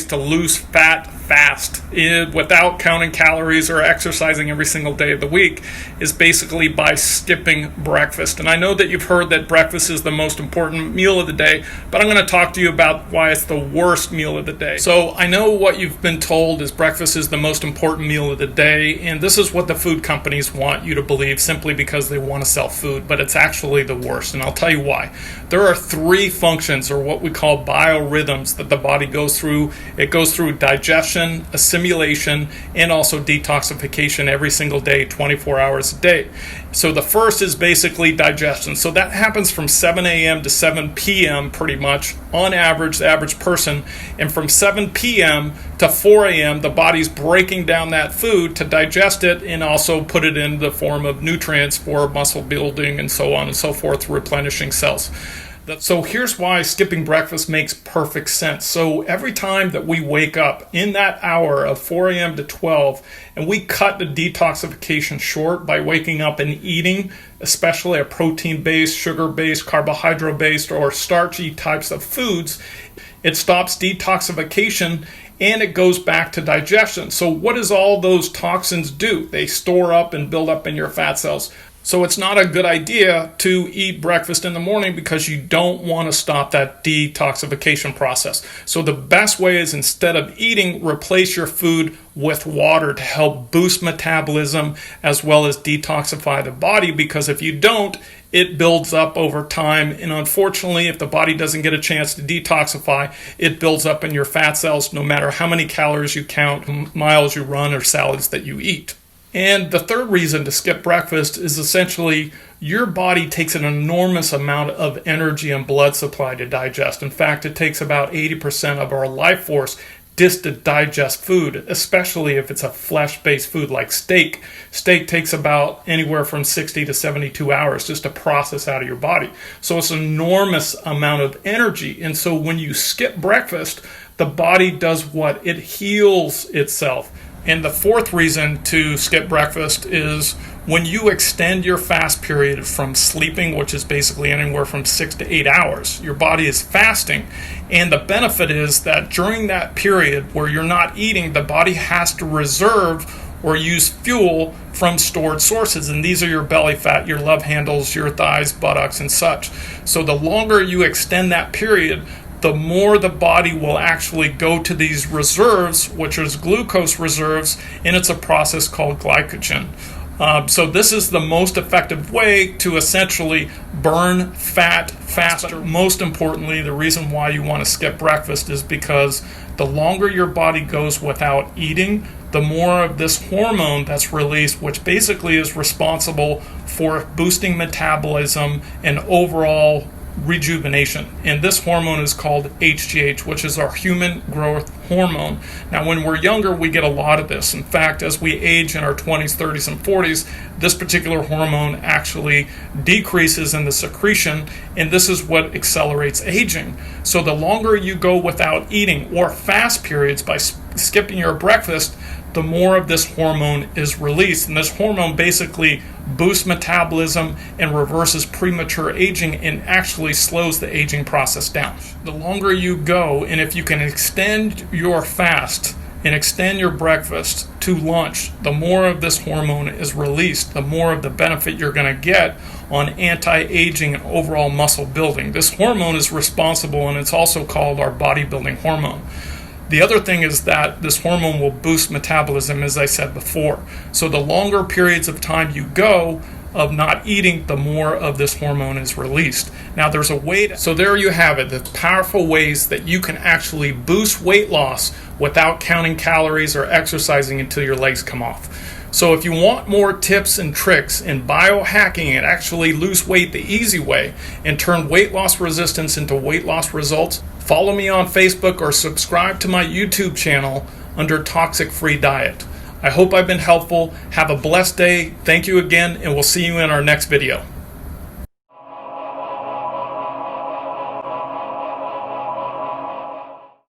ways to lose fat fast without counting calories or exercising every single day of the week is basically by skipping breakfast. And I know that you've heard that breakfast is the most important meal of the day, but I'm going to talk to you about why it's the worst meal of the day. So I know what you've been told is breakfast is the most important meal of the day, and this is what the food companies want you to believe simply because they want to sell food, but it's actually the worst, and I'll tell you why. There are three functions, or what we call biorhythms, that the body goes through. It goes through digestion, assimilation, and also detoxification every single day, 24 hours a day. So the first is basically digestion. So that happens from 7 a.m. to 7 p.m. pretty much, on average, the average person. And from 7 p.m. to 4 a.m., the body's breaking down that food to digest it and also put it in the form of nutrients for muscle building and so on and so forth, replenishing cells. So here's why skipping breakfast makes perfect sense. So every time that we wake up in that hour of 4 a.m. to 12, and we cut the detoxification short by waking up and eating, especially a protein-based, sugar-based, carbohydrate-based, or starchy types of foods, it stops detoxification and it goes back to digestion. So what does all those toxins do? They store up and build up in your fat cells. So it's not a good idea to eat breakfast in the morning because you don't want to stop that detoxification process. So the best way is, instead of eating, replace your food with water to help boost metabolism as well as detoxify the body, because if you don't, it builds up over time, and unfortunately, if the body doesn't get a chance to detoxify, it builds up in your fat cells no matter how many calories you count, miles you run, or salads that you eat. And the third reason to skip breakfast is essentially your body takes an enormous amount of energy and blood supply to digest. In fact, it takes about 80% of our life force just to digest food, especially if it's a flesh-based food like steak. Steak takes about anywhere from 60 to 72 hours just to process out of your body. So it's an enormous amount of energy. And so when you skip breakfast, the body does what? It heals itself. And the fourth reason to skip breakfast is when you extend your fast period from sleeping, which is basically anywhere from 6 to 8 hours, your body is fasting. And the benefit is that during that period where you're not eating, the body has to reserve or use fuel from stored sources. And these are your belly fat, your love handles, your thighs, buttocks, and such. So the longer you extend that period, the more the body will actually go to these reserves, which is glucose reserves, and it's a process called glycogen. So this is the most effective way to essentially burn fat faster. Most importantly, the reason why you want to skip breakfast is because the longer your body goes without eating, the more of this hormone that's released, which basically is responsible for boosting metabolism and overall rejuvenation. And this hormone is called HGH, which is our human growth hormone. Now, when we're younger, we get a lot of this. In fact, as we age in our 20s, 30s, and 40s, this particular hormone actually decreases in the secretion, and this is what accelerates aging. So the longer you go without eating or fast periods by skipping your breakfast, the more of this hormone is released. And this hormone basically boosts metabolism and reverses premature aging and actually slows the aging process down. The longer you go, and if you can extend your fast and extend your breakfast to lunch, the more of this hormone is released, the more of the benefit you're going to get on anti-aging and overall muscle building. This hormone is responsible, and it's also called our bodybuilding hormone. The other thing is that this hormone will boost metabolism, as I said before. So the longer periods of time you go of not eating, the more of this hormone is released. Now there's a way so there you have it, the powerful ways that you can actually boost weight loss without counting calories or exercising until your legs come off. So if you want more tips and tricks in biohacking and actually lose weight the easy way and turn weight loss resistance into weight loss results, follow me on Facebook or subscribe to my YouTube channel under Toxic Free Diet. I hope I've been helpful. Have a blessed day. Thank you again, and we'll see you in our next video.